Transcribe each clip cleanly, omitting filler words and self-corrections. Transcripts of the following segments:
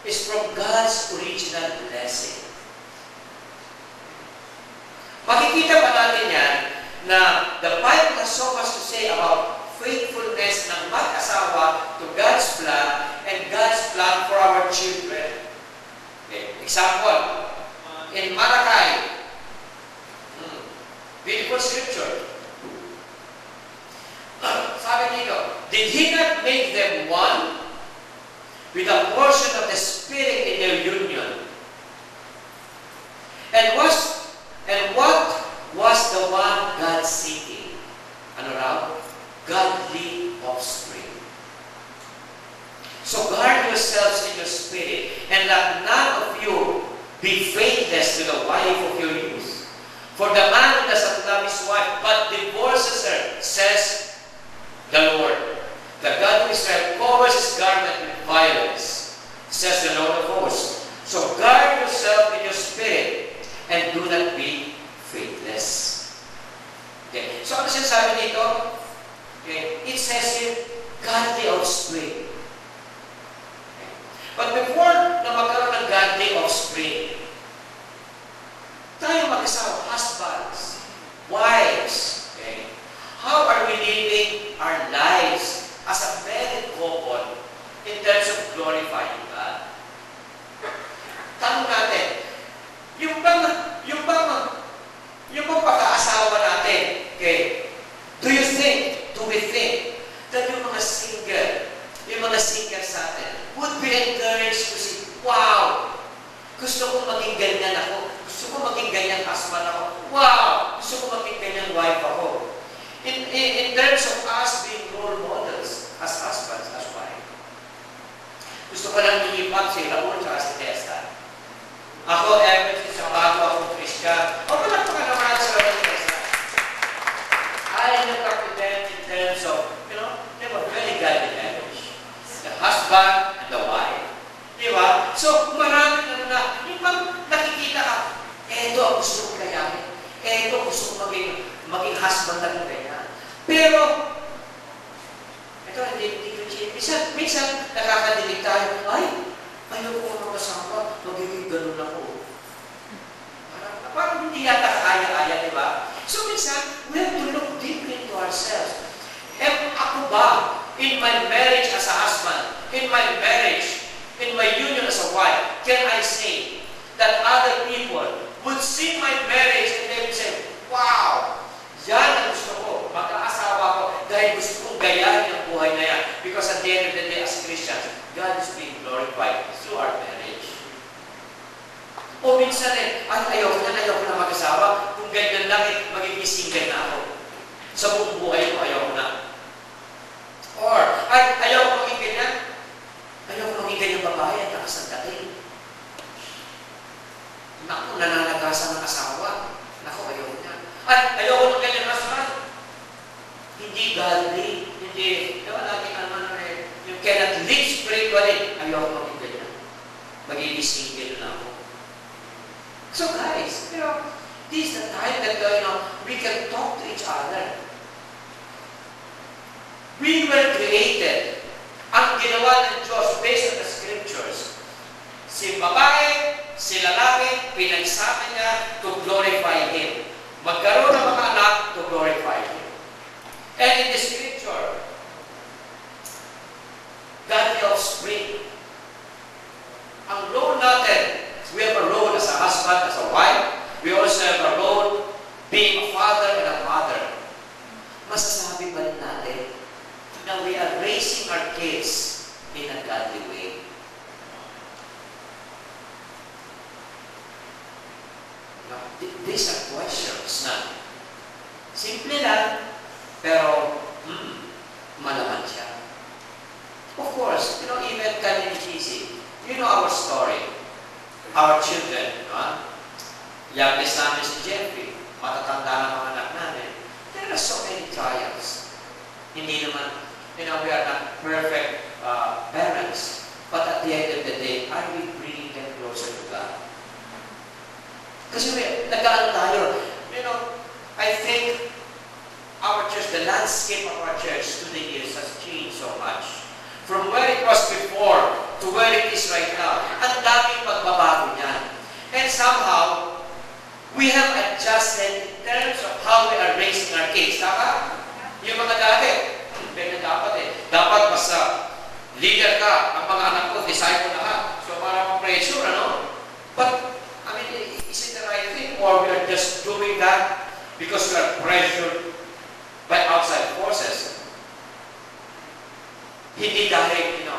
is from God's original blessing. Makikita pa natin yan na the Bible has so much to say about faithfulness ng mag-asawa to God's plan and God's plan for our children. Okay. Example, in Malachi, beautiful scripture. Sabi dito, did He not make them one with a portion of the Spirit in their union? And what was the one God seeking? Ano raw? Godly offspring. So guard yourselves in your spirit, and let none of you be faithless to the wife of your youth. For the man who does not love his wife, but divorces her, says the Lord, the God of Israel covers his garment with violence, says the Lord of hosts. So guard yourself in your spirit, and do not be faithless. Okay. So ano sinasabi dito? Okay. It says here, godly offspring. Okay. But before na magkaroon ng godly offspring, tayo mag-asawa, husbands, wives, okay? How are we living our lives as a married couple in terms of glorifying God? Tanong natin, yung bang pagkaasawa natin, okay, do we think that yung mga single sa atin would be encouraged to say, wow, gusto ko maging ganyan ako, gusto ko maging ganyan husband ako, wow, gusto ko maging ganyan wife ako. In terms of us being role models as husbands, as wife. Gusto ko lang ilipat si Raul at si Testa. Ako, ever since bago ako Christian, wala pa ka naman sa Raul at Testa. I look up to them in terms of, they were very godly marriage. The husband and the wife. Diba? So, marami na, yung bang nakikita ka, eto ang gusto kong kayamin. Eto gusto kong maging husband na kong ganyan. Pero, ito, hindi ko chill. Minsan, nakakadilig tayo, ayaw ko makasama, magiging ganun ako. Parang hindi yata kaya-aya, diba? So, minsan, we have to look deeply into ourselves. Ako ba, in my marriage as a husband, in my marriage, in my union as a wife, can I say that other people would see my marriage and they would say, wow, yan ang gusto ko, magkaasawa ko, dahil gusto kong gayahin ang buhay na yan. Because at the end of the day, as Christians, God is being glorified through our marriage. O minsan ayaw ko na mag-asawa, kung ganyan lang magiging single na ako. Sa buong buhay ko, ayaw ko na. Or, ayaw ko maging ganyan. Ayaw ko maging ganyang babae at nakasandating. Naku, nananagasan ng asawa. Naku, ayaw ko niya. Ayaw ko ng ganyang husband. Hindi godly. Hindi, lagi naman you cannot live spiritually. Ayaw ko maging ganyan. Magiging single na ako. So guys, this is the time that we can talk to each other. We were created. Ang ginawa ng Diyos based on the scriptures. Si babae, si lalaki, pinagsama niya to glorify Him. Magkaroon ng mga anak to glorify Him. And in the scripture, godly offspring. Ang role natin, we have a role as a husband, as a wife. We also have a role being a father and a mother. Masasabi ba rin natin na we are raising our kids in a godly way? Now, these are questions na simple lang, pero malaman siya. Of course, even Kanye and Cheesy, our story. Our children, youngest namin si Jeffrey, matatanda na mga anak namin. There are so many trials. Hindi naman, we are not perfect parents. But at the end of the day, are we bringing them closer to God? Kasi nag-ano tayo. I think our church, the landscape of our church through the years has changed so much. From where it was before to where it is right now. Leader ka, ang mga anak ko, disciple lahat. So parang pressure, ano? But, I mean, is it the right thing? Or we are just doing that because we are pressured by outside forces? Hindi dahil,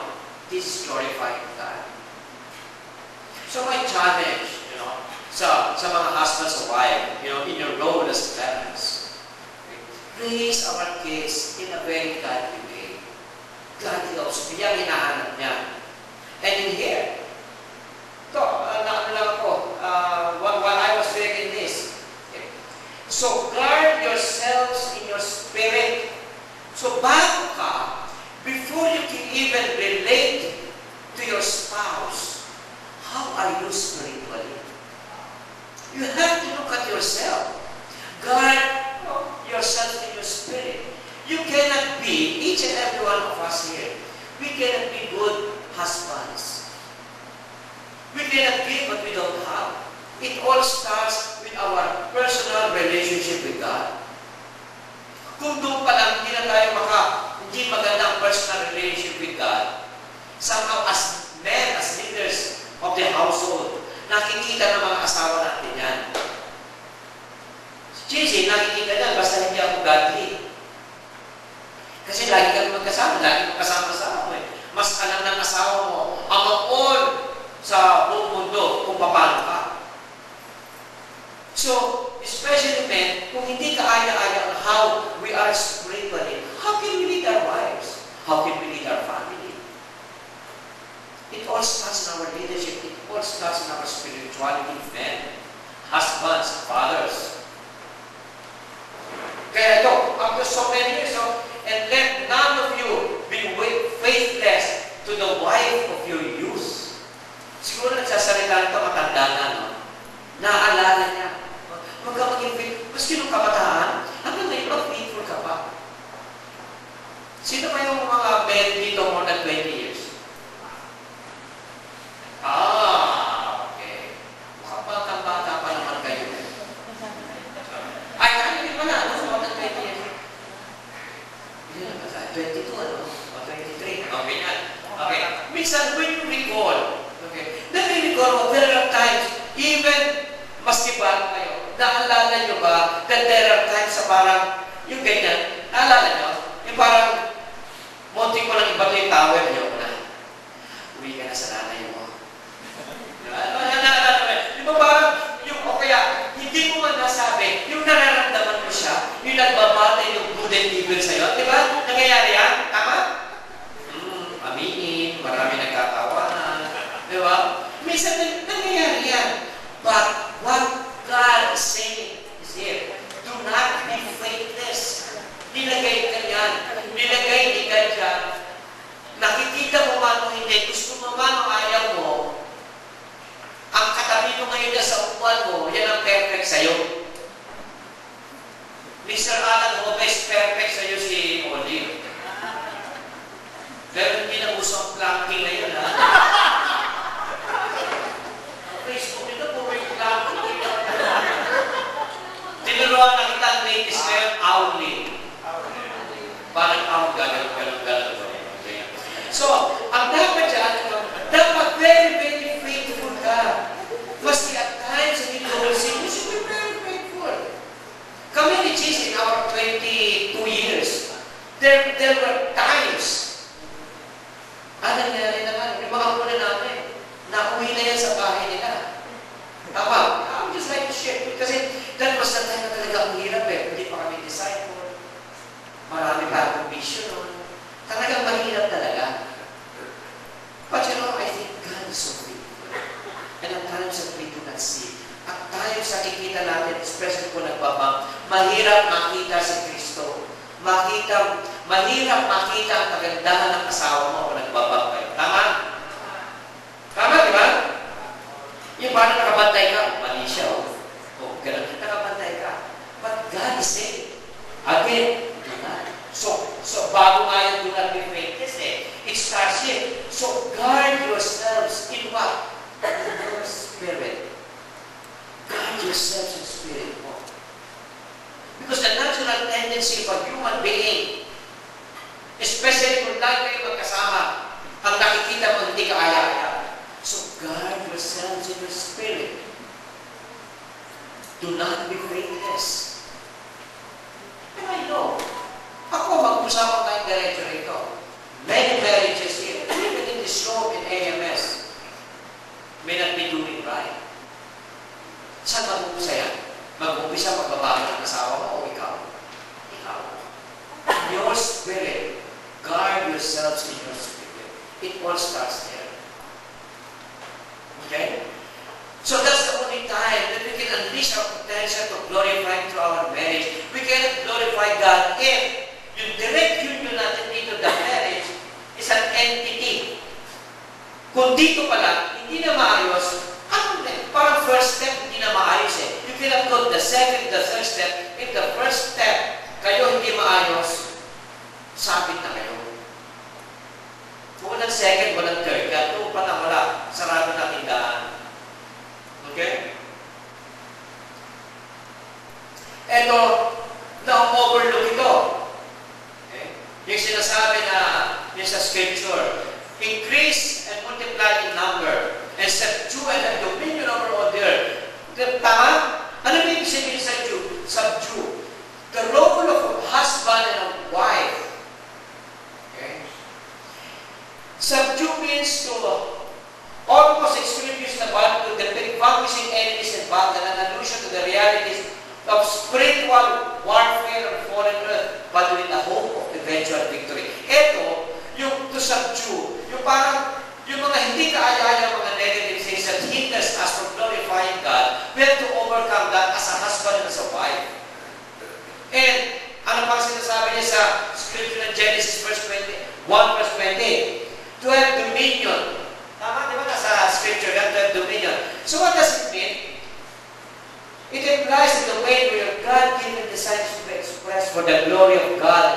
this is glorifying God. So my challenge, sa mga husbands and wives, in your role as parents, raise our kids in a very godly way. Godly also, yung hinahanap niya. And in here, naano lang ako, while I was reading this, so guard yourselves in your spirit. So bago ka, before you can even relate to your spouse, how are you spiritually? You have to look at yourself. Guard yourself in your spirit. You cannot be, each and every one of us here, we cannot be good husbands. We cannot give what we don't have. It all starts with our personal relationship with God. Kung doon pa lang hindi na tayo hindi magandang personal relationship with God, somehow as men, as leaders of the household, nakikita ng mga asawa natin yan. Cheesy, nakikita niyan, basta hindi ako godly. Kasi lagi kami magkasama, lagi magkasama-sama mo eh. Mas alam ng asawa mo, ang all sa buong mundo kung paano ka. So, especially men, kung hindi ka aya-aya on how we are spiritually, how can we lead our wives? How can we lead our family? It all starts in our leadership. It all starts in our spirituality, men, husbands, fathers. Kaya ito, after so many years, and let none of you be faithless to the wife of your youth. Siguro nagsasalita nito matanda na, no? Naaalala niya. Huwag ka maging faithful. Maski nung kabataan, hanggang ngayon, faithful ka pa. Sino pa yung mga men dito more than 20 years? Okay. Mukhang bata pa naman kayo. Ay, hindi pa na. More than 20 years. 22, ano? O 23. Okay, yan. Okay. Minsan, when you recall, nare-recall mo, there are times, even maski bago kayo, naalala nyo ba that there are times sa parang, yung ganyan, naalala nyo? Yung parang, monti ko lang iba ito yung towel nyo na, uwi ka na sa nanay mo. Naalala nyo? Di ba parang, yung, o kaya, hindi mo man nasabi, yung nararamdaman mo siya, yung nagbabatay yung good and evil sa'yo. Di ba? Nangyayari yan? Tama? Aminin, marami nagkatawanan. Di ba? Minsan nangyayari yan. But what God is saying is here, do not be faithless. Nilagay ka yan. Nilagay ka dyan. Nakikita mo man o hindi, gusto mo man o ayaw mo, ang katabi mo ngayon sa upuan mo, yan ang perfect sa'yo. Mr. Alan Gomez, perfect sa'yo si Olive. Pero hindi na uso ang planking ngayon, ha? Facebook nito, puro yung planking. Tinuruan na kita ang latest ngayon, Owling. Parang Owling, ganon. So, ang dapat dyan, dapat very faithful ka. Maski at times, hindi ko sin, you should be very faithful. Kami ni Jesus in our 22 years, there were times, nangyari naman, yung mga una namin, nauwi na yan sa bahay nila. Tama? I would just like to share. Kasi that was the time na talaga ang hirap eh. Hindi pa kami disciple. Marami pa akong vision. Talagang mahirap talaga. But I think God is so faithful. And at times that we do not see. At times nakikita natin, especially kung nagbabang, mahirap makita si Kristo. Mahirap makita ang kagandahan ng asawa mo kung nagbabang kayo. Tama? Tama, di ba? Yung parang nakabantay ka, mali siya, ganun. Nakabantay ka. But God is saying, again, do not. So bago nga yung do not be faithless it starts here. So guard yourselves in what? In your spirit. Guard yourselves in spirit mo. Because the natural tendency of a human being, especially kung lagi kayo magkasama, Do not be faithless. And I know, ako mag-usapan tayong diretso rito. Many marriages here, even in this room in AMS, may not be doing right. Saan mag-uumpisa yan? Mag-uumpisa magbabago ng asawa mo o ikaw? Ikaw. Your spirit, guard yourselves in your spirit. It all starts there. Okay? So that's the only time that we can unleash our potential to glorify through our marriage. We cannot glorify God if yung direct union natin dito, the marriage, is an entity. Kung dito pala, hindi na maayos, parang first step, hindi na maayos eh. You cannot go the second, the third step. If the first step, kayo hindi maayos, sabit na kayo. Kung walang second, walang third, gato pa na wala, sarado na tindahan. Okay? Ito, na-overlook ito. Okay? Yung sinasabi na yung sa scripture, increase and multiply in number, and subdue and have dominion over all the earth. Tama? Ano ba yung sabihin sa subdue? The role of a husband and a wife. Okay? Subdue means to almost experience the battle to the vanquishing enemies and battle, an allusion to the realities of spiritual warfare on foreign earth, but with the hope of eventual victory. Ito, yung to subdue, yung parang yung mga hindi kaaya-aya, mga negative things that hinders us from glorifying God, we have to overcome that as a husband and as a wife. And ano pang sinasabi niya sa scripture ng Genesis 1 verse 20? To have dominion. Tama, di ba? Nasa scripture yan, to have dominion. So what does it mean? It implies that the way we are God-given desires to be expressed for the glory of God